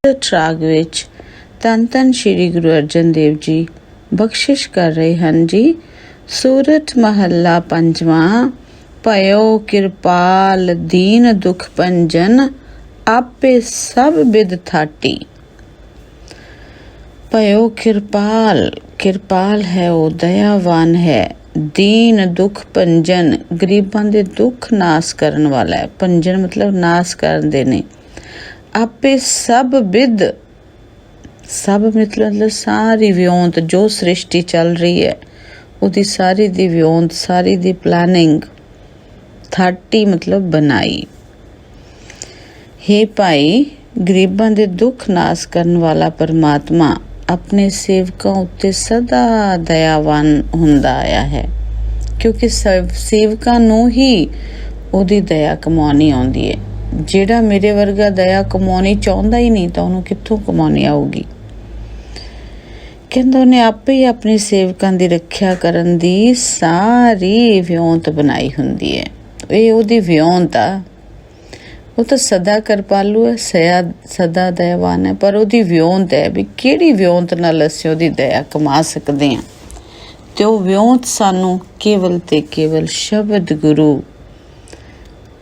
ਸੂਰਤ ਰਾਗ ਵਿੱਚ ਧੰਨ ਧੰਨ ਸ਼੍ਰੀ ਗੁਰੂ ਅਰਜਨ ਦੇਵ ਜੀ ਬਖਸ਼ਿਸ਼ ਕਰ ਰਹੇ ਹਨ ਜੀ। ਸੂਰਤ ਮਹੱਲਾ ਪੰਜਵਾਂ। ਭਇਓ ਕਿਰਪਾਲ ਦੀਨ ਦੁਖ ਭੰਜਨ, ਆਪੇ ਸਭ ਬਿਦ ਥਾਟੀ। ਭਇਓ ਕਿਰਪਾਲ, ਕਿਰਪਾਲ ਹੈ ਉਹ, ਦਇਆਵਾਨ ਹੈ। ਦੀਨ ਦੁਖ ਭੰਜਨ, ਗਰੀਬਾਂ ਦੇ ਦੁੱਖ ਨਾਸ ਕਰਨ ਵਾਲਾ ਹੈ। ਭੰਜਨ ਮਤਲਬ ਨਾਸ ਕਰਨ ਦੇ ਨੇ। ਆਪੇ ਸਭ ਬਿਦ, ਸਭ ਮਤਲਬ ਸਾਰੀ ਵਿਉਂਤ ਜੋ ਸ੍ਰਿਸ਼ਟੀ ਚੱਲ ਰਹੀ ਹੈ ਉਹਦੀ ਸਾਰੀ ਦੀ ਵਿਉਂਤ, ਸਾਰੀ ਦੀ ਪਲਾਨਿੰਗ। ਥਾਟੀ ਮਤਲਬ ਬਣਾਈ। ਹੇ ਭਾਈ, ਗਰੀਬਾਂ ਦੇ ਦੁੱਖ ਨਾਸ ਕਰਨ ਵਾਲਾ ਪਰਮਾਤਮਾ ਆਪਣੇ ਸੇਵਕਾਂ ਉੱਤੇ ਸਦਾ ਦਇਆਵਾਨ ਹੁੰਦਾ ਆਇਆ ਹੈ, ਕਿਉਂਕਿ ਸੇਵਕਾਂ ਨੂੰ ਹੀ ਉਹਦੀ ਦਇਆ ਕਮਾਉਣੀ ਆਉਂਦੀ ਹੈ। ਜਿਹੜਾ ਮੇਰੇ ਵਰਗਾ ਦਇਆ ਕਮਾਉਣੀ ਚਾਹੁੰਦਾ ਹੀ ਨਹੀਂ ਤਾਂ ਉਹਨੂੰ ਕਿੱਥੋਂ ਕਮਾਉਣੀ ਆਊਗੀ। ਕਹਿੰਦਾ ਉਹਨੇ ਆਪੇ ਹੀ ਆਪਣੇ ਸੇਵਕਾਂ ਦੀ ਰੱਖਿਆ ਕਰਨ ਦੀ ਸਾਰੀ ਵਿਉਂਤ ਬਣਾਈ ਹੁੰਦੀ ਹੈ। ਇਹ ਉਹਦੀ ਵਿਉਂਤ ਆ। ਉਹ ਤਾਂ ਸਦਾ ਕਿਰਪਾਲੂ ਹੈ, ਸਦਾ ਦਇਆਵਾਨ ਹੈ, ਪਰ ਉਹਦੀ ਵਿਉਂਤ ਹੈ ਵੀ ਕਿਹੜੀ ਵਿਉਂਤ ਨਾਲ ਅਸੀਂ ਉਹਦੀ ਦਇਆ ਕਮਾ ਸਕਦੇ ਹਾਂ। ਤੇ ਉਹ ਵਿਉਂਤ ਸਾਨੂੰ ਕੇਵਲ ਤੇ ਕੇਵਲ ਸ਼ਬਦ ਗੁਰੂ,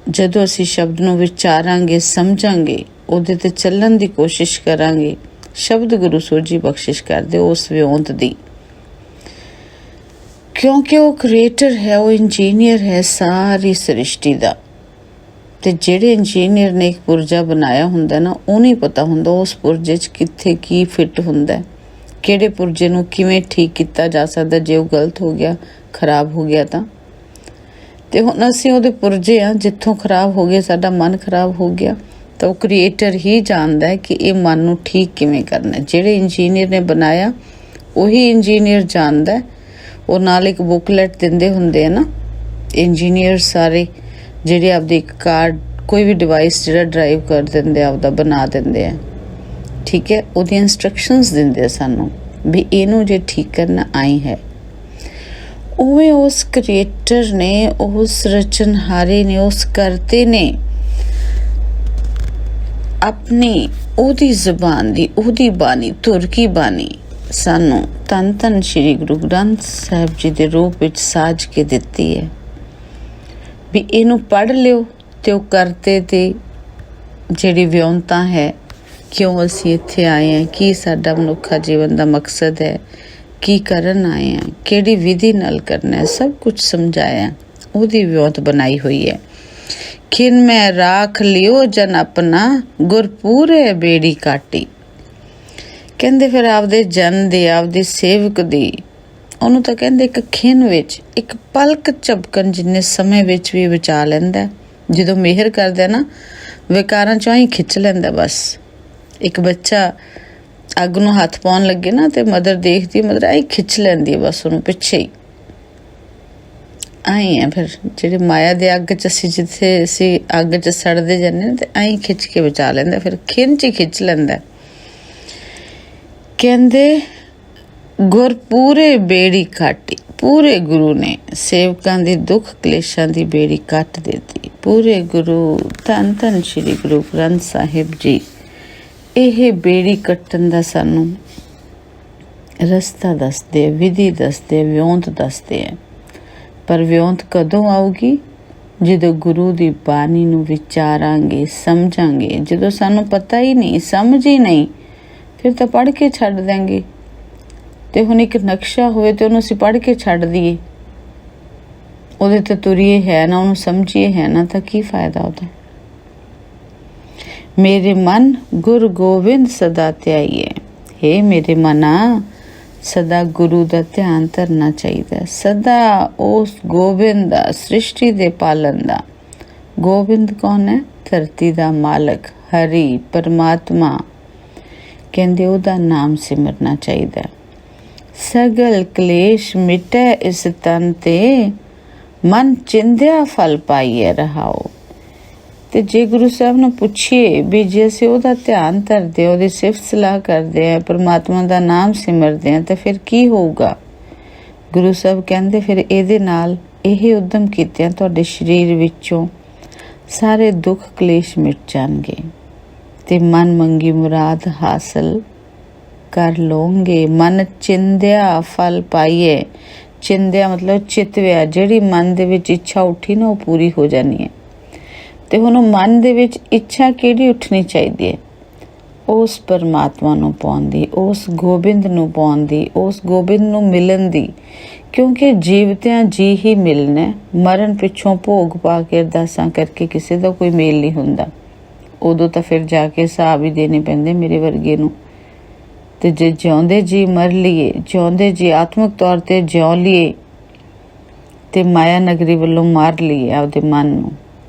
ਜਦੋਂ ਅਸੀਂ ਸ਼ਬਦ ਨੂੰ ਵਿਚਾਰਾਂਗੇ, ਸਮਝਾਂਗੇ, ਉਹਦੇ ਤੇ ਚੱਲਣ ਦੀ ਕੋਸ਼ਿਸ਼ ਕਰਾਂਗੇ, ਸ਼ਬਦ ਗੁਰੂ ਸੋਝੀ ਬਖਸ਼ਿਸ਼ ਕਰਦੇ ਉਸ ਵਿਉਂਤ ਦੀ। ਕਿਉਂਕਿ ਉਹ ਕ੍ਰੀਏਟਰ ਹੈ, ਉਹ ਇੰਜੀਨੀਅਰ ਹੈ ਸਾਰੀ ਸ੍ਰਿਸ਼ਟੀ ਦਾ। ਤੇ ਜਿਹੜੇ ਇੰਜੀਨੀਅਰ ਨੇ ਇੱਕ ਪੁਰਜਾ ਬਣਾਇਆ ਹੁੰਦਾ ਨਾ, ਉਹ ਨਹੀਂ ਪਤਾ ਹੁੰਦਾ ਉਸ ਪੁਰਜੇ 'ਚ ਕਿੱਥੇ ਕੀ ਫਿੱਟ ਹੁੰਦਾ, ਕਿਹੜੇ ਪੁਰਜੇ ਨੂੰ ਕਿਵੇਂ ਠੀਕ ਕੀਤਾ ਜਾ ਸਕਦਾ ਜੇ ਉਹ ਗਲਤ ਹੋ ਗਿਆ, ਖਰਾਬ ਹੋ ਗਿਆ ਤਾਂ। ਤੇ ਹੁਣ ਅਸੀਂ ਉਹਦੇ ਪੁਰਜੇ ਆ, ਜਿੱਥੋਂ ਖਰਾਬ ਹੋ ਗਿਆ, ਸਾਡਾ ਮਨ ਖਰਾਬ ਹੋ ਗਿਆ, ਤਾਂ ਉਹ ਕ੍ਰੀਏਟਰ ਹੀ ਜਾਣਦਾ ਹੈ ਕਿ ਇਹ ਮਨ ਨੂੰ ਠੀਕ ਕਿਵੇਂ ਕਰਨਾ। ਜਿਹੜੇ ਇੰਜੀਨੀਅਰ ਨੇ ਬਣਾਇਆ ਉਹੀ ਇੰਜੀਨੀਅਰ ਜਾਣਦਾ। ਉਹ ਨਾਲ ਇੱਕ ਬੁਕਲੈਟ ਦਿੰਦੇ ਹੁੰਦੇ ਆ ਨਾ ਇੰਜੀਨੀਅਰ ਸਾਰੇ, ਜਿਹੜੇ ਆਪਦੀ ਇੱਕ ਕਾਰ, ਕੋਈ ਵੀ ਡਿਵਾਈਸ ਜਿਹੜਾ ਡਰਾਈਵ ਕਰ ਦਿੰਦੇ ਆ, ਆਪਦਾ ਬਣਾ ਦਿੰਦੇ ਆ, ਠੀਕ ਹੈ, ਉਹਦੀਆਂ ਇੰਸਟਰਕਸ਼ਨਸ ਦਿੰਦੇ ਆ ਸਾਨੂੰ ਵੀ ਇਹਨੂੰ ਜੇ ਠੀਕ ਕਰਨਾ ਆਈ ਹੈ। ਉਵੇਂ ਉਸ ਕ੍ਰੀਏਟਰ ਨੇ, ਉਸ ਰਚਨਹਾਰੇ ਨੇ, ਉਸ ਕਰਤੇ ਨੇ ਆਪਣੀ ਉਹਦੀ ਜ਼ੁਬਾਨ ਦੀ, ਉਹਦੀ ਬਾਣੀ, ਧੁਰ ਕੀ ਬਾਣੀ ਸਾਨੂੰ ਧੰਨ ਧੰਨ ਸ਼੍ਰੀ ਗੁਰੂ ਗ੍ਰੰਥ ਸਾਹਿਬ ਜੀ ਦੇ ਰੂਪ ਵਿੱਚ ਸਾਜ ਕੇ ਦਿੱਤੀ ਹੈ ਵੀ ਇਹਨੂੰ ਪੜ੍ਹ ਲਿਓ। ਤੇ ਉਹ ਕਰਤੇ ਤੇ ਜਿਹੜੀ ਵਿਉਂਤਾਂ ਹੈ, ਕਿਉਂ ਅਸੀਂ ਇੱਥੇ ਆਏ ਹਾਂ, ਕੀ ਸਾਡਾ ਮਨੁੱਖਾ ਜੀਵਨ ਦਾ ਮਕਸਦ ਹੈ, ਕੀ ਕਰਨ ਆਏ ਹਾਂ, ਕਿਹੜੀ ਵਿਧੀ ਨਾਲ ਕਰਨਾ ਹੈ, ਸਭ ਕੁਝ ਸਮਝਾਇਆ। ਉਹਦੀ ਵਿਉਂਤ ਬਣਾਈ ਹੋਈ ਹੈ। ਖਿਨ ਮੈਂ ਰਾਖ ਲਿਓ ਜਨ ਆਪਣਾ, ਗੁਰ ਪੂਰੇ ਬੇੜੀ ਕਾਟੀ। ਕਹਿੰਦੇ ਫਿਰ ਆਪਦੇ ਜਨ ਦੀ, ਆਪਦੇ ਸੇਵਕ ਦੀ, ਉਹਨੂੰ ਤਾਂ ਕਹਿੰਦੇ ਇੱਕ ਖਿਨ ਵਿੱਚ, ਇੱਕ ਪਲਕ ਝਪਕਣ ਜਿੰਨੇ ਸਮੇਂ ਵਿੱਚ ਵੀ ਬਚਾ ਲੈਂਦਾ। ਜਦੋਂ ਮਿਹਰ ਕਰਦਾ ਨਾ, ਵਿਕਾਰਾਂ ਚੋਂ ਹੀ ਖਿੱਚ ਲੈਂਦਾ। ਬਸ ਇੱਕ ਬੱਚਾ ਅੱਗ ਨੂੰ ਹੱਥ ਪਾਉਣ ਲੱਗੇ ਨਾ ਤੇ ਮਦਰ ਦੇਖਦੀ, ਮਦਰ ਆਈ ਖਿੱਚ ਲੈਂਦੀ ਹੈ ਬਸ ਉਹਨੂੰ ਪਿੱਛੇ ਹੀ। ਆਈ ਹੈ ਫਿਰ ਜਿਹੜੀ ਮਾਇਆ ਦੇ ਅੱਗ 'ਚ ਅਸੀਂ, ਜਿੱਥੇ ਅਸੀਂ ਅੱਗ 'ਚ ਸੜਦੇ ਜਾਂਦੇ ਨਾ, ਤੇ ਆਈ ਖਿੱਚ ਕੇ ਬਚਾ ਲੈਂਦਾ, ਫਿਰ ਖਿੰਨ 'ਚ ਹੀ ਖਿੱਚ ਲੈਂਦਾ। ਕਹਿੰਦੇ ਗੁਰ ਪੂਰੇ ਬੇੜੀ ਕਾਟੀ, ਪੂਰੇ ਗੁਰੂ ਨੇ ਸੇਵਕਾਂ ਦੇ ਦੁੱਖ ਕਲੇਸ਼ਾਂ ਦੀ ਬੇੜੀ ਕੱਟ ਦਿੱਤੀ। ਪੂਰੇ ਗੁਰੂ ਧੰਨ ਧੰਨ ਸ਼੍ਰੀ ਗੁਰੂ ਗ੍ਰੰਥ ਸਾਹਿਬ ਜੀ ਇਹ ਬੇੜੀ ਕੱਟਣ ਦਾ ਸਾਨੂੰ ਰਸਤਾ ਦੱਸਦੇ, ਵਿਧੀ ਦੱਸਦੇ, ਵਿਉਂਤ ਦੱਸਦੇ ਹੈ। ਪਰ ਵਿਉਂਤ ਕਦੋਂ ਆਊਗੀ? ਜਦੋਂ ਗੁਰੂ ਦੀ ਬਾਣੀ ਨੂੰ ਵਿਚਾਰਾਂਗੇ, ਸਮਝਾਂਗੇ। ਜਦੋਂ ਸਾਨੂੰ ਪਤਾ ਹੀ ਨਹੀਂ, ਸਮਝ ਹੀ ਨਹੀਂ, ਫਿਰ ਤਾਂ ਪੜ੍ਹ ਕੇ ਛੱਡ ਦਿਆਂਗੇ। ਤੇ ਹੁਣ ਇੱਕ ਨਕਸ਼ਾ ਹੋਵੇ ਤੇ ਉਹਨੂੰ ਅਸੀਂ ਪੜ੍ਹ ਕੇ ਛੱਡ ਦਈਏ, ਉਹਦੇ ਤੇ ਤੁਰੀਏ ਹੈ ਨਾ, ਉਹਨੂੰ ਸਮਝੀਏ ਹੈ ਨਾ, ਤਾਂ ਕੀ ਫਾਇਦਾ ਉਹਦਾ। ਮੇਰੇ ਮਨ ਗੁਰ ਗੋਬਿੰਦ ਸਦਾ ਧਿਆਈਏ। ਹੇ ਮੇਰੇ ਮਨਾ, ਸਦਾ ਗੁਰੂ ਦਾ ਧਿਆਨ ਧਰਨਾ ਚਾਹੀਦਾ, ਸਦਾ ਉਸ ਗੋਬਿੰਦ ਦਾ, ਸ੍ਰਿਸ਼ਟੀ ਦੇ ਪਾਲਣ ਦਾ। ਗੋਬਿੰਦ ਕੌਣ ਹੈ? ਧਰਤੀ ਦਾ ਮਾਲਕ, ਹਰੀ ਪਰਮਾਤਮਾ। ਕਹਿੰਦੇ ਉਹਦਾ ਨਾਮ ਸਿਮਰਨਾ ਚਾਹੀਦਾ। ਸਗਲ ਕਲੇਸ਼ ਮਿਟੈ ਇਸ ਤਨ ਤੇ, ਮਨ ਚਿੰਦਿਆ ਫਲ ਪਾਈਏ ਰਹਾਓ। ਤੇ ਜੇ ਗੁਰੂ ਸਾਹਿਬ ਨੂੰ ਪੁੱਛੀਏ ਵੀ ਜੇ ਅਸੀਂ ਉਹਦਾ ਧਿਆਨ ਧਰਦੇ, ਉਹਦੀ ਸਿਫਤ ਸਲਾਹ ਕਰਦੇ ਹਾਂ, ਪਰਮਾਤਮਾ ਦਾ ਨਾਮ ਸਿਮਰਦੇ ਹਾਂ, ਤਾਂ ਫਿਰ ਕੀ ਹੋਊਗਾ? ਗੁਰੂ ਸਾਹਿਬ ਕਹਿੰਦੇ ਫਿਰ ਇਹਦੇ ਨਾਲ ਇਹ ਉਦਮ ਕੀਤਿਆਂ ਤੁਹਾਡੇ ਸਰੀਰ ਵਿੱਚੋਂ ਸਾਰੇ ਦੁੱਖ ਕਲੇਸ਼ ਮਿਟ ਜਾਣਗੇ। ਤੇ ਮਨ ਮੰਗੀ ਮੁਰਾਦ ਹਾਸਲ ਕਰ ਲਓਗੇ। ਮਨ ਚਿੰਦਿਆ ਫਲ ਪਾਈਏ। ਚਿੰਦਿਆ ਮਤਲਬ ਚਿਤਵਿਆ, ਜਿਹੜੀ ਮਨ ਦੇ ਵਿੱਚ ਇੱਛਾ ਉੱਠੀ ਨਾ ਉਹ ਪੂਰੀ ਹੋ ਜਾਣੀ ਹੈ। ਤੇ ਹੁਣ ਮਨ ਦੇ ਵਿੱਚ ਇੱਛਾ ਕਿਹੜੀ ਉੱਠਣੀ ਚਾਹੀਦੀ ਹੈ? ਉਸ ਪਰਮਾਤਮਾ ਨੂੰ ਪਾਉਣ ਦੀ, ਉਸ ਗੋਬਿੰਦ ਨੂੰ ਪਾਉਣ ਦੀ, ਉਸ ਗੋਬਿੰਦ ਨੂੰ ਮਿਲਣ ਦੀ। ਕਿਉਂਕਿ ਜੀਵਤਿਆਂ ਜੀ ਹੀ ਮਿਲਣਾ, ਮਰਨ ਪਿੱਛੋਂ ਭੋਗ ਪਾ ਕੇ ਅਰਦਾਸਾਂ ਕਰਕੇ ਕਿਸੇ ਦਾ ਕੋਈ ਮੇਲ ਨਹੀਂ ਹੁੰਦਾ। ਉਦੋਂ ਤਾਂ ਫਿਰ ਜਾ ਕੇ ਹਿਸਾਬ ਹੀ ਦੇਣੇ ਪੈਂਦੇ ਮੇਰੇ ਵਰਗੇ ਨੂੰ। ਤੇ ਜੇ ਜਿਉਂਦੇ ਜੀ ਮਰ ਲਈਏ, ਜਿਉਂਦੇ ਜੀ ਆਤਮਿਕ ਤੌਰ ਤੇ ਜਿਉ ਲਈਏ ਤੇ ਮਾਇਆ ਨਗਰੀ ਵੱਲੋਂ ਮਾਰ ਲਈਏ ਆਪਦੇ ਮਨ ਨੂੰ,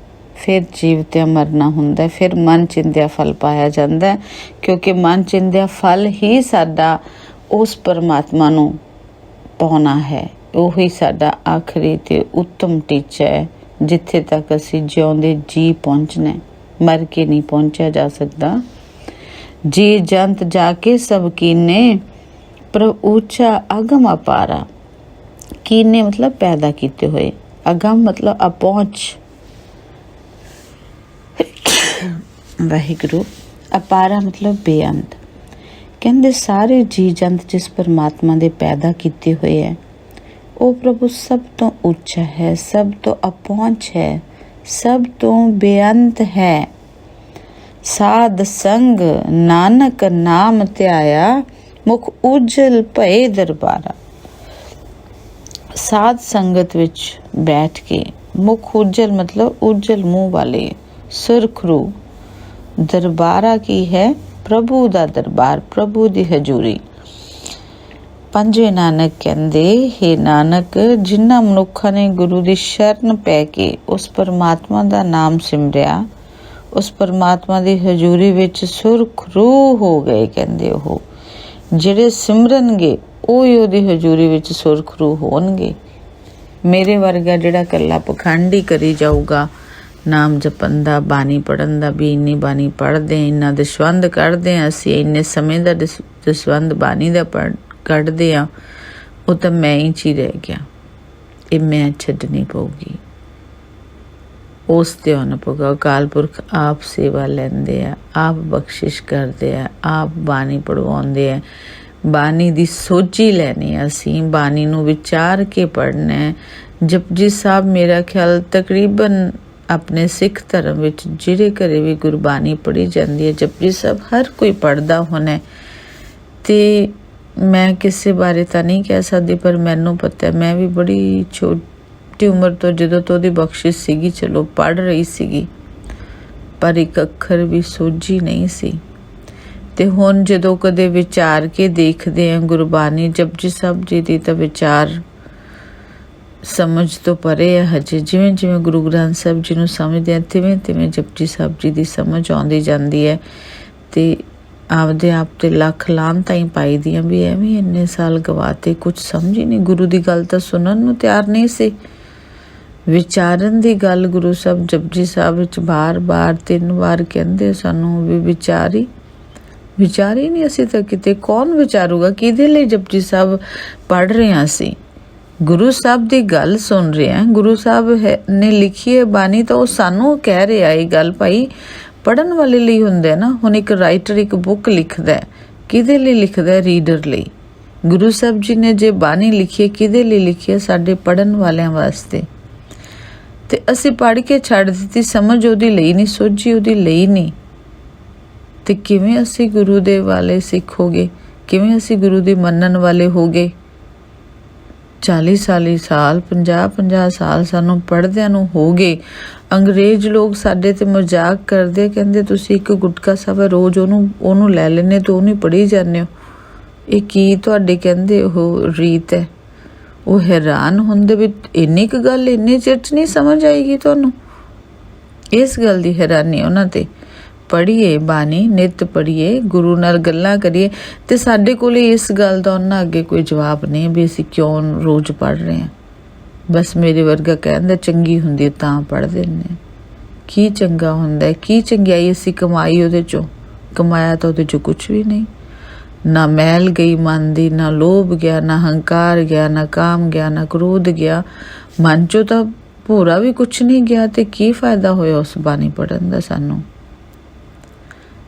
ਫਿਰ ਜੀਵਤਿਆਂ ਮਰਨਾ ਹੁੰਦਾ, ਫਿਰ ਮਨ ਚਿੰਦਿਆ ਫਲ ਪਾਇਆ ਜਾਂਦਾ। ਕਿਉਂਕਿ ਮਨ ਚਿੰਦਿਆ ਫਲ ਹੀ ਸਾਡਾ ਉਸ ਪਰਮਾਤਮਾ ਨੂੰ ਪਾਉਣਾ ਹੈ। ਉਹੀ ਸਾਡਾ ਆਖਰੀ ਤੇ ਉੱਤਮ ਟੀਚਾ ਹੈ, ਜਿੱਥੇ ਤੱਕ ਅਸੀਂ ਜਿਉਂਦੇ ਜੀ ਪਹੁੰਚਣਾ, ਮਰ ਕੇ ਨਹੀਂ ਪਹੁੰਚਿਆ ਜਾ ਸਕਦਾ। ਜੀ ਜੰਤ ਜਾ ਕੇ ਸਭ ਕੀਨੇ, ਪ੍ਰਭ ਉੱਚਾ ਅਗਮ ਅਪਾਰਾ। ਕੀਨੇ ਮਤਲਬ ਪੈਦਾ ਕੀਤੇ ਹੋਏ, ਅਗਮ ਮਤਲਬ ਅਪਹੁੰਚ। ਵਾਹਿਗੁਰੂ। ਅਪਾਰਾ ਮਤਲਬ ਬੇਅੰਤ। ਕਹਿੰਦੇ ਸਾਰੇ ਜੀ ਜੰਤ ਜਿਸ ਪਰਮਾਤਮਾ ਦੇ ਪੈਦਾ ਕੀਤੇ ਹੋਏ ਹੈ, ਉਹ ਪ੍ਰਭੂ ਸਭ ਤੋਂ ਉੱਚਾ ਹੈ, ਸਭ ਤੋਂ ਅਪਹੁੰਚ ਹੈ, ਸਭ ਤੋਂ ਬੇਅੰਤ ਹੈ। ਸਾਧ ਸੰਗ ਨਾਨਕ ਨਾਮ ਧਿਆਇਆ, ਮੁਖ ਉਜਲ ਭਏ ਦਰਬਾਰਾ। ਸਾਧ ਸੰਗਤ ਵਿੱਚ ਬੈਠ ਕੇ, ਮੁਖ ਉਜਲ ਮਤਲਬ ਉਜਲ ਮੂੰਹ ਵਾਲੇ, ਸੁਰਖਰੂ। ਦਰਬਾਰਾ ਕੀ ਹੈ? ਪ੍ਰਭੂ ਦਾ ਦਰਬਾਰ, ਪ੍ਰਭੂ ਦੀ ਹਜ਼ੂਰੀ। ਪੰਜਵੇਂ ਨਾਨਕ ਕਹਿੰਦੇ, ਹੇ ਨਾਨਕ, ਜਿਨ੍ਹਾਂ ਮਨੁੱਖਾਂ ਨੇ ਗੁਰੂ ਦੀ ਸ਼ਰਨ ਪੈ ਕੇ ਉਸ ਪਰਮਾਤਮਾ ਦਾ ਨਾਮ ਸਿਮਰਿਆ, ਉਸ ਪਰਮਾਤਮਾ ਦੀ ਹਜ਼ੂਰੀ ਵਿੱਚ ਸੁਰਖਰੂ ਹੋ ਗਏ। ਕਹਿੰਦੇ ਉਹ ਜਿਹੜੇ ਸਿਮਰਨਗੇ ਉਹੀ ਉਹਦੀ ਹਜ਼ੂਰੀ ਵਿੱਚ ਸੁਰਖਰੂ ਹੋਣਗੇ। ਮੇਰੇ ਵਰਗਾ ਜਿਹੜਾ ਇਕੱਲਾ ਪਖੰਡ ਹੀ ਕਰੀ ਜਾਊਗਾ, ਨਾਮ ਜਪਣ ਦਾ, ਬਾਣੀ ਪੜ੍ਹਨ ਦਾ, ਵੀ ਇੰਨੀ ਬਾਣੀ ਪੜ੍ਹਦੇ, ਇੰਨਾ ਦਸਵੰਧ ਕੱਢਦੇ ਹਾਂ ਅਸੀਂ, ਇੰਨੇ ਸਮੇਂ ਦਾ ਦਸਵੰਧ ਬਾਣੀ ਦਾ ਕੱਢਦੇ ਹਾਂ, ਉਹ ਤਾਂ ਮੈਂ ਹੀ 'ਚ ਹੀ ਰਹਿ ਗਿਆ। ਇਹ ਮੈਂ ਛੱਡਣੀ ਪਊਗੀ। ਉਸ ਤੇ ਆਉਣਾ ਪਊਗਾ। ਅਕਾਲ ਪੁਰਖ ਆਪ ਸੇਵਾ ਲੈਂਦੇ ਆ, ਆਪ ਬਖਸ਼ਿਸ਼ ਕਰਦੇ ਆ, ਆਪ ਬਾਣੀ ਪੜਵਾਉਂਦੇ ਆ। ਬਾਣੀ ਦੀ ਸੋਝੀ ਲੈਣੀ, ਅਸੀਂ ਬਾਣੀ ਨੂੰ ਵਿਚਾਰ ਕੇ ਪੜ੍ਹਨਾ। ਜਪਜੀ ਸਾਹਿਬ ਮੇਰਾ ਖਿਆਲ ਤਕਰੀਬਨ ਆਪਣੇ ਸਿੱਖ ਧਰਮ ਵਿੱਚ ਜਿਹੜੇ ਘਰੇ ਵੀ ਗੁਰਬਾਣੀ ਪੜ੍ਹੀ ਜਾਂਦੀ ਹੈ, ਜਪਜੀ ਸਾਹਿਬ ਹਰ ਕੋਈ ਪੜ੍ਹਦਾ ਹੋਣਾ। ਤੇ ਮੈਂ ਕਿਸੇ ਬਾਰੇ ਤਾਂ ਨਹੀਂ ਕਹਿ ਸਕਦੀ, ਪਰ ਮੈਨੂੰ ਪਤਾ, ਮੈਂ ਵੀ ਬੜੀ ਛੋਟੀ ਉਮਰ ਤੋਂ, ਜਦੋਂ ਤੋਂ ਉਹਦੀ ਬਖਸ਼ਿਸ਼ ਸੀਗੀ, ਚਲੋ ਪੜ੍ਹ ਰਹੀ ਸੀਗੀ, ਪਰ ਇੱਕ ਅੱਖਰ ਵੀ ਸੋਝੀ ਨਹੀਂ ਸੀ। ਤੇ ਹੁਣ ਜਦੋਂ ਕਦੇ ਵਿਚਾਰ ਕੇ ਦੇਖਦੇ ਹਾਂ ਗੁਰਬਾਣੀ, ਜਪਜੀ ਸਾਹਿਬ ਜੀ ਦੀ ਤਾਂ ਵਿਚਾਰ ਸਮਝ ਤੋਂ ਪਰੇ ਹੈ ਹਜੇ। ਜਿਵੇਂ ਜਿਵੇਂ ਗੁਰੂ ਗ੍ਰੰਥ ਸਾਹਿਬ ਜੀ ਨੂੰ ਸਮਝਦੇ ਹਾਂ, ਤਿਵੇਂ ਤਿਵੇਂ ਜਪਜੀ ਸਾਹਿਬ ਜੀ ਦੀ ਸਮਝ ਆਉਂਦੀ ਜਾਂਦੀ ਹੈ। ਤੇ ਆਪਦੇ ਆਪ ਤੇ ਲੱਖ ਲਾਹਨਤਾਂ ਹੀ ਪਾਈ ਦੀਆਂ ਵੀ ਐਵੇਂ ਇੰਨੇ ਸਾਲ ਗਵਾਤੇ, ਕੁਝ ਸਮਝ ਹੀ ਨਹੀਂ। ਗੁਰੂ ਦੀ ਗੱਲ ਤਾਂ ਸੁਣਨ ਨੂੰ ਤਿਆਰ ਨਹੀਂ ਸੀ, ਵਿਚਾਰਨ ਦੀ ਗੱਲ ਗੁਰੂ ਸਾਹਿਬ ਜਪਜੀ ਸਾਹਿਬ ਵਿੱਚ ਬਾਰ-ਬਾਰ 3 ਵਾਰ ਕਹਿੰਦੇ ਸਾਨੂੰ ਵੀ ਵਿਚਾਰੀ ਨਹੀਂ। ਅਸੀਂ ਤਾਂ ਕਿਤੇ ਕੌਣ ਵਿਚਾਰੂਗਾ, ਕਿਹਦੇ ਲਈ ਜਪਜੀ ਸਾਹਿਬ ਪੜ੍ਹ ਰਹੇ ਹਾਂ ਅਸੀਂ? ਗੁਰੂ ਸਾਹਿਬ ਦੀ ਗੱਲ ਸੁਣ ਰਹੇ ਹਾਂ। ਗੁਰੂ ਸਾਹਿਬ ਨੇ ਲਿਖੀ ਹੈ ਬਾਣੀ, ਤਾਂ ਉਹ ਸਾਨੂੰ ਕਹਿ ਰਿਹਾ ਇਹ ਗੱਲ ਭਾਈ ਪੜ੍ਹਨ ਵਾਲੇ ਲਈ ਹੁੰਦਾ ਨਾ। ਹੁਣ ਇੱਕ ਰਾਈਟਰ ਇੱਕ ਬੁੱਕ ਲਿਖਦਾ, ਕਿਹਦੇ ਲਈ ਲਿਖਦਾ? ਰੀਡਰ ਲਈ। ਗੁਰੂ ਸਾਹਿਬ ਜੀ ਨੇ ਜੇ ਬਾਣੀ ਲਿਖੀ ਹੈ, ਕਿਹਦੇ ਲਈ ਲਿਖੀ ਹੈ? ਸਾਡੇ ਪੜ੍ਹਨ ਵਾਲਿਆਂ ਵਾਸਤੇ। ਤੇ ਅਸੀਂ ਪੜ੍ਹ ਕੇ ਛੱਡ ਦਿੱਤੀ, ਸਮਝ ਉਹਦੀ ਲਈ ਨਹੀਂ, ਸੋਝੀ ਉਹਦੀ ਲਈ ਨਹੀਂ। ਤੇ ਕਿਵੇਂ ਅਸੀਂ ਗੁਰੂ ਦੇ ਵਾਲੇ ਸਿੱਖ ਹੋ ਗਏ? ਕਿਵੇਂ ਅਸੀਂ ਗੁਰੂ ਦੇ ਮੰਨਣ ਵਾਲੇ ਹੋ ਗਏ? 40 ਸਾਲ 50 ਸਾਲ ਸਾਨੂੰ ਪੜ੍ਹਦਿਆਂ ਨੂੰ ਹੋ ਗਏ। ਅੰਗਰੇਜ਼ ਲੋਕ ਸਾਡੇ ਤੇ ਮਜ਼ਾਕ ਕਰਦੇ, ਕਹਿੰਦੇ ਤੁਸੀਂ ਇੱਕ ਗੁਟਕਾ ਸਾਹਿਬ ਰੋਜ਼ ਉਹਨੂੰ ਲੈ ਲੈਂਦੇ ਤੇ ਉਹਨੂੰ ਪੜ੍ਹੀ ਜਾਂਦੇ ਹੋ। ਇਹ ਕੀ ਤੁਹਾਡੇ ਕਹਿੰਦੇ ਉਹ ਰੀਤ ਹੈ? ਉਹ ਹੈਰਾਨ ਹੁੰਦੇ ਵੀ ਇੰਨੀ ਕੁ ਗੱਲ ਇੰਨੇ ਚਿਰ 'ਚ ਨਹੀਂ ਸਮਝ ਆਏਗੀ ਤੁਹਾਨੂੰ। ਇਸ ਗੱਲ ਦੀ ਹੈਰਾਨੀ ਉਹਨਾਂ ਤੇ। ਪੜ੍ਹੀਏ ਬਾਣੀ, ਨਿੱਤ ਪੜ੍ਹੀਏ, ਗੁਰੂ ਨਾਲ ਗੱਲਾਂ ਕਰੀਏ। ਤੇ ਸਾਡੇ ਕੋਲ ਇਸ ਗੱਲ ਦਾ ਉਹਨਾਂ ਅੱਗੇ ਕੋਈ ਜਵਾਬ ਨਹੀਂ ਵੀ ਅਸੀਂ ਕਿਉਂ ਰੋਜ਼ ਪੜ੍ਹ ਰਹੇ ਹਾਂ। ਬਸ ਮੇਰੇ ਵਰਗਾ ਕਹਿੰਦਾ ਚੰਗੀ ਹੁੰਦੀ ਤਾਂ ਪੜ੍ਹਦੇ ਨੇ। ਕੀ ਚੰਗਾ ਹੁੰਦਾ? ਕੀ ਚੰਗਿਆਈ ਅਸੀਂ ਕਮਾਈ ਉਹਦੇ 'ਚੋਂ? ਕਮਾਇਆ ਤਾਂ ਉਹਦੇ 'ਚੋਂ ਕੁਛ ਵੀ ਨਹੀਂ। ਨਾ ਮੈਲ ਗਈ ਮਨ ਦੀ, ਨਾ ਲੋਭ ਗਿਆ, ਨਾ ਹੰਕਾਰ ਗਿਆ, ਨਾ ਕਾਮ ਗਿਆ, ਨਾ ਕ੍ਰੋਧ ਗਿਆ। ਮਨ 'ਚੋਂ ਤਾਂ ਭੋਰਾ ਵੀ ਕੁਛ ਨਹੀਂ ਗਿਆ। ਤੇ ਕੀ ਫਾਇਦਾ ਹੋਇਆ ਉਸ ਬਾਣੀ ਪੜ੍ਹਨ ਦਾ ਸਾਨੂੰ?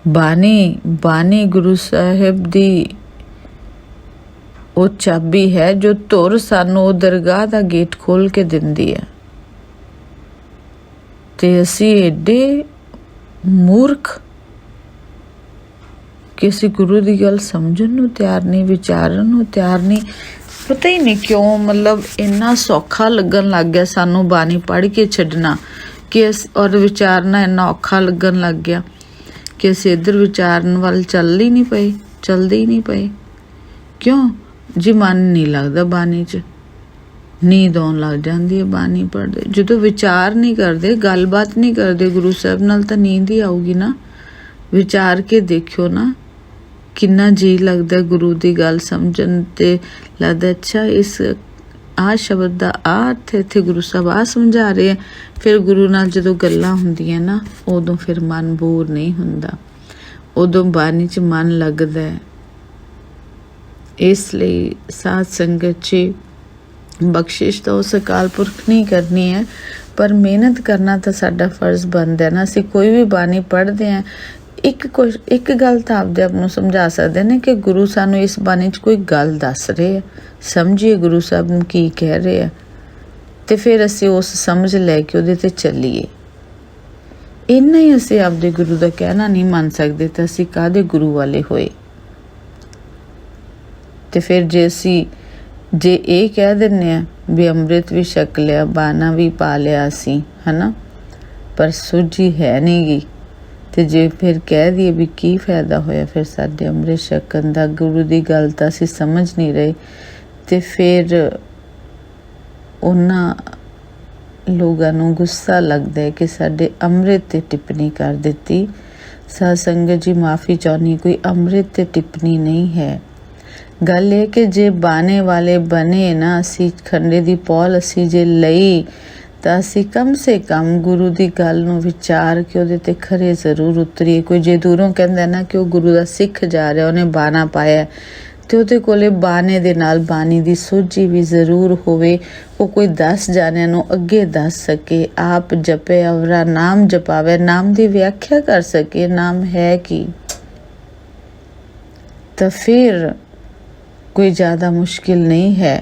ਬਾਣੀ ਗੁਰੂ ਸਾਹਿਬ ਦੀ ਉਹ ਚਾਬੀ ਹੈ ਜੋ ਧੁਰ ਸਾਨੂੰ ਉਹ ਦਰਗਾਹ ਦਾ ਗੇਟ ਖੋਲ ਕੇ ਦਿੰਦੀ ਹੈ। ਤੇ ਅਸੀਂ ਏਡੇ ਮੂਰਖ ਕਿ ਅਸੀਂ ਗੁਰੂ ਦੀ ਗੱਲ ਸਮਝਣ ਨੂੰ ਤਿਆਰ ਨਹੀਂ, ਵਿਚਾਰਨ ਨੂੰ ਤਿਆਰ ਨਹੀਂ। ਪਤਾ ਹੀ ਨਹੀਂ ਕਿਉਂ, ਮਤਲਬ ਇੰਨਾ ਸੌਖਾ ਲੱਗਣ ਲੱਗ ਗਿਆ ਸਾਨੂੰ ਬਾਣੀ ਪੜ੍ਹ ਕੇ ਛੱਡਣਾ ਕਿ ਔਰ ਵਿਚਾਰਨਾ ਇੰਨਾ ਔਖਾ ਲੱਗਣ ਲੱਗ ਗਿਆ ਕਿ ਅਸੀਂ ਇੱਧਰ ਵਿਚਾਰਨ ਵੱਲ ਚੱਲਦੇ ਹੀ ਨਹੀਂ ਪਏ। ਕਿਉਂ ਜੀ? ਮਨ ਨਹੀਂ ਲੱਗਦਾ ਬਾਣੀ 'ਚ, ਨੀਂਦ ਆਉਣ ਲੱਗ ਜਾਂਦੀ ਹੈ ਬਾਣੀ ਪੜ੍ਹਦੇ। ਜਦੋਂ ਵਿਚਾਰ ਨਹੀਂ ਕਰਦੇ, ਗੱਲਬਾਤ ਨਹੀਂ ਕਰਦੇ ਗੁਰੂ ਸਾਹਿਬ ਨਾਲ ਤਾਂ ਨੀਂਦ ਹੀ ਆਊਗੀ ਨਾ। ਵਿਚਾਰ ਕੇ ਦੇਖਿਓ ਨਾ, ਕਿੰਨਾ ਜੀ ਲੱਗਦਾ ਗੁਰੂ ਦੀ ਗੱਲ ਸਮਝਣ ਤੇ ਲੱਗਦਾ ਅੱਛਾ ਇਸ ਆਹ ਸ਼ਬਦ ਦਾ ਅਰਥ ਇੱਥੇ ਗੁਰੂ ਸਾਹਿਬ ਆ ਸਮਝਾ ਰਹੇ ਆ। ਫਿਰ ਗੁਰੂ ਨਾਲ ਜਦੋਂ ਗੱਲਾਂ ਹੁੰਦੀਆਂ ਨਾ, ਉਦੋਂ ਫਿਰ ਮਨ ਬੋਰ ਨਹੀਂ ਹੁੰਦਾ, ਉਦੋਂ ਬਾਣੀ 'ਚ ਮਨ ਲੱਗਦਾ ਹੈ। ਇਸ ਲਈ ਸਾਧ ਸੰਗਤ 'ਚ ਬਖਸ਼ਿਸ਼ ਤਾਂ ਉਸ ਅਕਾਲ ਪੁਰਖ ਨਹੀਂ ਕਰਨੀ ਹੈ, ਪਰ ਮਿਹਨਤ ਕਰਨਾ ਤਾਂ ਸਾਡਾ ਫਰਜ਼ ਬਣਦਾ ਨਾ। ਅਸੀਂ ਕੋਈ ਵੀ ਬਾਣੀ ਪੜ੍ਹਦੇ ਹਾਂ, ਇੱਕ ਗੱਲ ਤਾਂ ਆਪਦੇ ਆਪ ਨੂੰ ਸਮਝਾ ਸਕਦੇ ਨੇ ਕਿ ਗੁਰੂ ਸਾਨੂੰ ਇਸ ਬਾਣੀ 'ਚ ਕੋਈ ਗੱਲ ਦੱਸ ਰਹੇ ਆ, ਸਮਝੀਏ ਗੁਰੂ ਸਾਹਿਬ ਨੂੰ ਕੀ ਕਹਿ ਰਹੇ ਆ, ਤੇ ਫਿਰ ਅਸੀਂ ਉਸ ਸਮਝ ਲੈ ਕੇ ਉਹਦੇ ਤੇ ਚੱਲੀਏ। ਇੰਨਾ ਹੀ ਅਸੀਂ ਆਪਦੇ ਗੁਰੂ ਦਾ ਕਹਿਣਾ ਨਹੀਂ ਮੰਨ ਸਕਦੇ ਤਾਂ ਅਸੀਂ ਕਾਹਦੇ ਗੁਰੂ ਵਾਲੇ ਹੋਏ। ਤੇ ਫਿਰ ਜੇ ਇਹ ਕਹਿ ਦਿੰਦੇ ਆ ਵੀ ਅੰਮ੍ਰਿਤ ਵੀ ਛਕ ਲਿਆ, ਬਾਣਾ ਵੀ ਪਾ ਲਿਆ ਅਸੀਂ, ਹਨਾ, ਪਰ ਸੂਝੀ ਹੈ ਨਹੀਂ ਗੀ, ਤੇ ਜੇ ਫਿਰ ਕਹਿ ਦਈਏ ਵੀ ਕੀ ਫਾਇਦਾ ਹੋਇਆ ਫਿਰ ਸਾਡੇ ਅੰਮ੍ਰਿਤ ਛਕਣ ਦਾ, ਗੁਰੂ ਦੀ ਗੱਲ ਤਾਂ ਅਸੀਂ ਸਮਝ ਨਹੀਂ ਰਹੇ। ਤੇ ਫਿਰ ਉਹਨਾਂ ਲੋਕਾਂ ਨੂੰ ਗੁੱਸਾ ਲੱਗਦਾ ਹੈ ਕਿ ਸਾਡੇ ਅੰਮ੍ਰਿਤ ਤੇ ਟਿੱਪਣੀ ਕਰ ਦਿੱਤੀ। ਸਾਧ ਸੰਗਤ ਜੀ ਮਾਫੀ ਚਾਹੁੰਦੀ, ਕੋਈ ਅੰਮ੍ਰਿਤ ਤੇ ਟਿੱਪਣੀ ਨਹੀਂ ਹੈ। ਗੱਲ ਇਹ ਕਿ ਜੇ ਬਾਣੇ ਵਾਲੇ ਬਣੇ ਨਾ, ਅਸੀਂ ਖੰਡੇ ਦੀ ਪੌਲ ਅਸੀਂ ਜੇ ਲਈ ਤਾਂ ਅਸੀਂ ਕਮ ਸੇ ਕਮ ਗੁਰੂ ਦੀ ਗੱਲ ਨੂੰ ਵਿਚਾਰ ਕੇ ਉਹਦੇ ਤੇ ਖਰੇ ਜ਼ਰੂਰ ਉਤਰੀਏ। ਕੋਈ ਜੇ ਦੂਰੋਂ ਕਹਿੰਦਾ ਨਾ ਕਿ ਉਹ ਗੁਰੂ ਦਾ ਸਿੱਖ ਜਾ ਰਿਹਾ, ਉਹਨੇ ਬਾਣਾ ਪਾਇਆ, ਤੇ ਉਹਦੇ ਕੋਲੇ ਬਾਣੇ ਦੇ ਨਾਲ ਬਾਣੀ ਦੀ ਸੋਝੀ ਵੀ ਜ਼ਰੂਰ ਹੋਵੇ। ਉਹ ਕੋਈ 10 ਜਾਣਿਆਂ ਨੂੰ ਅੱਗੇ ਦੱਸ ਸਕੇ, ਆਪ ਜਪੇ ਅਵਰਾ ਨਾਮ ਜਪਾਵੇ, ਨਾਮ ਦੀ ਵਿਆਖਿਆ ਕਰ ਸਕੇ, ਨਾਮ ਹੈ ਕੀ, ਤਾਂ ਫਿਰ ਕੋਈ ਜ਼ਿਆਦਾ ਮੁਸ਼ਕਿਲ ਨਹੀਂ ਹੈ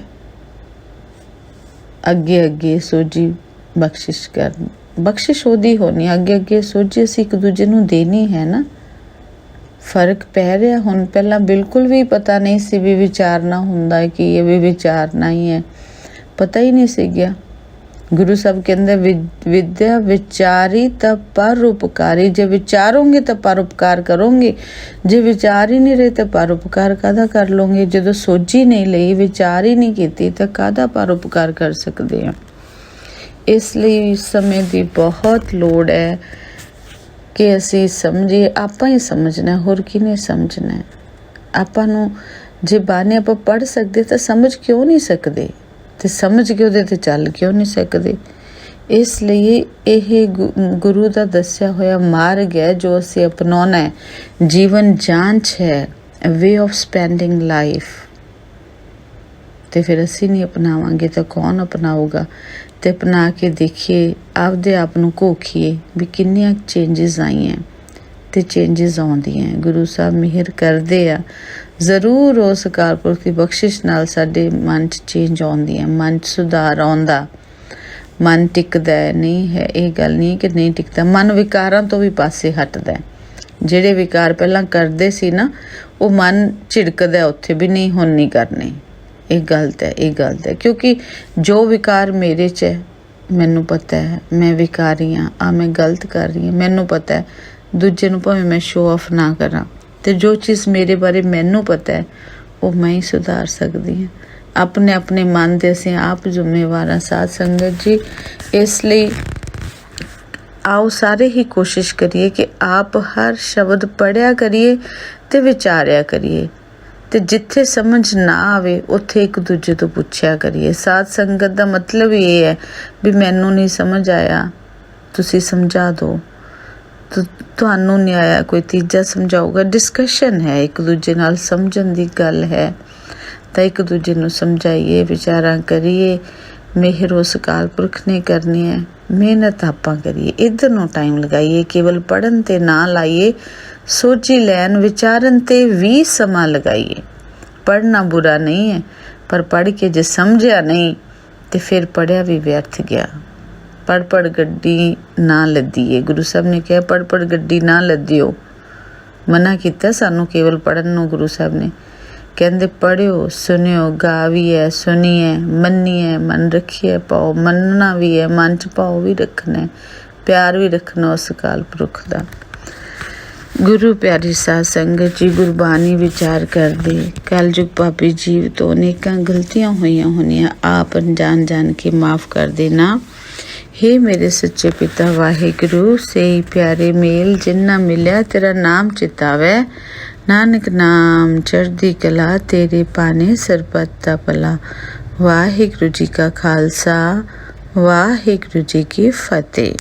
ਅੱਗੇ ਸੋਝੀ ਬਖਸ਼ਿਸ਼ ਕਰਨੀ। ਬਖਸ਼ਿਸ਼ ਉਹਦੀ ਹੋਣੀ, ਅੱਗੇ ਸੋਝੀ ਅਸੀਂ ਇੱਕ ਦੂਜੇ ਨੂੰ ਦੇਣੀ ਹੈ ਨਾ। ਫਰਕ ਪੈ ਰਿਹਾ ਹੁਣ, ਪਹਿਲਾਂ ਬਿਲਕੁਲ ਵੀ ਪਤਾ ਨਹੀਂ ਸੀ ਵੀ ਵਿਚਾਰਨਾ ਹੁੰਦਾ ਕਿ ਇਹ ਵੀ ਵਿਚਾਰਨਾ ਹੀ ਹੈ, ਪਤਾ ਹੀ ਨਹੀਂ ਸੀ ਗਿਆ। ਗੁਰੂ ਸਾਹਿਬ ਕਹਿੰਦੇ ਵਿਦਿਆ ਵਿਚਾਰੀ ਤਾਂ ਪਰਉਪਕਾਰੀ, ਜੇ ਵਿਚਾਰੋਗੇ ਤਾਂ ਪਰਉਪਕਾਰ ਕਰੋਗੇ, ਜੇ ਵਿਚਾਰ ਹੀ ਨਹੀਂ ਰਹੇ ਤਾਂ ਪਰਉਪਕਾਰ ਕਾਹਦਾ ਕਰ ਲੋਗੇ। ਜਦੋਂ ਸੋਝੀ ਨਹੀਂ ਲਈ, ਵਿਚਾਰ ਹੀ ਨਹੀਂ ਕੀਤੀ ਤਾਂ ਕਾਹਦਾ ਪਰਉਪਕਾਰ ਕਰ ਸਕਦੇ ਹਾਂ। ਇਸ ਲਈ ਸਮੇਂ ਦੀ ਬਹੁਤ ਲੋੜ ਹੈ ਕਿ ਅਸੀਂ ਸਮਝੀਏ। ਆਪਾਂ ਹੀ ਸਮਝਣਾ, ਹੋਰ ਕਿਹਨੇ ਸਮਝਣਾ। ਆਪਾਂ ਨੂੰ ਜੇ ਬਾਣੀ ਆਪਾਂ ਪੜ੍ਹ ਸਕਦੇ ਤਾਂ ਸਮਝ ਕਿਉਂ ਨਹੀਂ ਸਕਦੇ, ਤੇ ਸਮਝ ਕੇ ਉਹਦੇ ਤੇ ਚੱਲ ਕਿਉਂ ਨਹੀਂ ਸਕਦੇ। ਇਸ ਲਈ ਇਹ ਗੁਰੂ ਦਾ ਦੱਸਿਆ ਹੋਇਆ ਮਾਰਗ ਹੈ ਜੋ ਅਸੀਂ ਅਪਣਾਉਣਾ ਹੈ। ਜੀਵਨ ਜਾਂਚ ਹੈ, ਵੇ ਆਫ ਸਪੈਂਡਿੰਗ ਲਾਈਫ। ਤੇ ਫਿਰ ਅਸੀਂ ਨਹੀਂ ਅਪਣਾਵਾਂਗੇ ਤਾਂ ਕੌਣ ਅਪਣਾਊਗਾ। ਤੇ ਅਪਣਾ ਕੇ ਦੇਖੀਏ, ਆਪਦੇ ਆਪ ਨੂੰ ਘੋਖੀਏ ਵੀ ਕਿੰਨੀਆਂ ਚੇਂਜਿਸ ਆਈਆਂ ਤੇ ਚੇਂਜਿਸ ਆਉਂਦੀਆਂ। ਗੁਰੂ ਸਾਹਿਬ ਮਿਹਰ ਕਰਦੇ ਆ ਜ਼ਰੂਰ, ਉਸ ਅਕਾਲ ਪੁਰਖ ਦੀ ਬਖਸ਼ਿਸ਼ ਨਾਲ ਸਾਡੇ ਮਨ 'ਚ ਚੇਂਜ ਆਉਂਦੀ ਹੈ, ਮਨ 'ਚ ਸੁਧਾਰ ਆਉਂਦਾ, ਮਨ ਟਿਕਦਾ ਨਹੀਂ ਹੈ। ਇਹ ਗੱਲ ਨਹੀਂ ਕਿ ਨਹੀਂ ਟਿਕਦਾ, ਮਨ ਵਿਕਾਰਾਂ ਤੋਂ ਵੀ ਪਾਸੇ ਹਟਦਾ। ਜਿਹੜੇ ਵਿਕਾਰ ਪਹਿਲਾਂ ਕਰਦੇ ਸੀ ਨਾ, ਉਹ ਮਨ ਝਿੜਕਦਾ ਉੱਥੇ ਵੀ ਨਹੀਂ, ਹੁਣ ਨਹੀਂ ਕਰਨੇ। ਇਹ ਗਲਤ ਹੈ, ਇਹ ਗਲਤ ਹੈ, ਕਿਉਂਕਿ ਜੋ ਵਿਕਾਰ ਮੇਰੇ 'ਚ ਹੈ ਮੈਨੂੰ ਪਤਾ ਹੈ, ਮੈਂ ਵਿਕਾਰੀ ਹਾਂ, ਮੈਂ ਗਲਤ ਕਰ ਰਹੀ ਹਾਂ, ਮੈਨੂੰ ਪਤਾ ਹੈ। ਦੂਜੇ ਨੂੰ ਭਾਵੇਂ ਮੈਂ ਸ਼ੋਅ ਆਫ ਨਾ ਕਰਾਂ, ਤੇ ਜੋ ਚੀਜ਼ ਮੇਰੇ ਬਾਰੇ ਮੈਨੂੰ ਪਤਾ ਹੈ ਉਹ ਮੈਂ ਹੀ ਸੁਧਾਰ ਸਕਦੀ ਹਾਂ। ਆਪਣੇ ਮਨ ਦੇ ਅਸੀਂ ਆਪ ਜ਼ਿੰਮੇਵਾਰ ਹਾਂ ਸਾਧ ਸੰਗਤ ਜੀ। ਇਸ ਲਈ ਆਓ ਸਾਰੇ ਹੀ ਕੋਸ਼ਿਸ਼ ਕਰੀਏ ਕਿ ਆਪ ਹਰ ਸ਼ਬਦ ਪੜ੍ਹਿਆ ਕਰੀਏ ਤੇ ਵਿਚਾਰਿਆ ਕਰੀਏ, ਤੇ ਜਿੱਥੇ ਸਮਝ ਨਾ ਆਵੇ ਉੱਥੇ ਇੱਕ ਦੂਜੇ ਤੋਂ ਪੁੱਛਿਆ ਕਰੀਏ। ਸਾਧ ਸੰਗਤ ਦਾ ਮਤਲਬ ਇਹ ਹੈ ਵੀ ਮੈਨੂੰ ਨਹੀਂ ਸਮਝ ਆਇਆ, ਤੁਸੀਂ ਸਮਝਾ ਦਿਓ, ਤੁਹਾਨੂੰ ਨਹੀਂ ਆਇਆ ਕੋਈ ਤੀਜਾ ਸਮਝਾਊਗਾ। ਡਿਸਕਸ਼ਨ ਹੈ, ਇੱਕ ਦੂਜੇ ਨਾਲ ਸਮਝਣ ਦੀ ਗੱਲ ਹੈ, ਤਾਂ ਇੱਕ ਦੂਜੇ ਨੂੰ ਸਮਝਾਈਏ, ਵਿਚਾਰਾਂ ਕਰੀਏ, ਮਿਹਰ ਉਸ ਅਕਾਲ ਪੁਰਖ ਨੇ ਕਰਨੀ ਹੈ। ਮਿਹਨਤ ਆਪਾਂ ਕਰੀਏ, ਇੱਧਰ ਨੂੰ ਟਾਈਮ ਲਗਾਈਏ, ਕੇਵਲ ਪੜ੍ਹਨ 'ਤੇ ਨਾ ਲਾਈਏ, ਸੋਚੀ ਲੈਣ ਵਿਚਾਰਨ 'ਤੇ ਵੀ ਸਮਾਂ ਲਗਾਈਏ। ਪੜ੍ਹਨਾ ਬੁਰਾ ਨਹੀਂ ਹੈ, ਪਰ ਪੜ੍ਹ ਕੇ ਜੇ ਸਮਝਿਆ ਨਹੀਂ ਤੇ ਫਿਰ ਪੜ੍ਹਿਆ ਵੀ ਵਿਅਰਥ ਗਿਆ। ਪੜ੍ਹ ਗੱਡੀ ਨਾ ਲੱਦੀਏ। ਗੁਰੂ ਸਾਹਿਬ ਨੇ ਕਿਹਾ ਪੜ੍ਹ ਗੱਡੀ ਨਾ ਲੱਦਿਓ। ਮਨਾ ਕੀਤਾ ਸਾਨੂੰ ਕੇਵਲ ਪੜ੍ਹਨ ਨੂੰ। ਗੁਰੂ ਸਾਹਿਬ ਨੇ ਕਹਿੰਦੇ ਪੜ੍ਹਿਓ, ਸੁਣਿਓ, ਗਾਵੀਏ, ਸੁਣੀਏ, ਮੰਨੀਏ, ਮਨ ਰੱਖੀਏ ਪਾਓ। ਮੰਨਣਾ ਵੀ ਹੈ, ਮਨ 'ਚ ਪਾਓ ਵੀ ਰੱਖਣਾ, ਪਿਆਰ ਵੀ ਰੱਖਣਾ ਉਸ ਅਕਾਲ ਪੁਰਖ ਦਾ। ਗੁਰੂ ਪਿਆਰੀ ਸਾਧ ਸੰਗਤ ਜੀ, ਗੁਰਬਾਣੀ ਵਿਚਾਰ ਕਰਦੇ ਕਲਯੁਗ ਪਾਪੀ ਜੀਵ ਤੋਂ ਅਨੇਕਾਂ ਗਲਤੀਆਂ ਹੋਈਆਂ ਹੋਣੀਆਂ, ਆਪ ਅਣਜਾਣ ਜਾਣ ਕੇ ਮਾफ़ ਕਰ ਦੇਣਾ। हे मेरे सच्चे पिता वाहिगुरु, सही प्यारे मेल जिन्ना मिलिया तेरा नाम चितावै, नानक नाम चढ़दी कला तेरे पाने सरबत दा भला। वाहिगुरु जी का खालसा, वाहिगुरु जी की फतेह।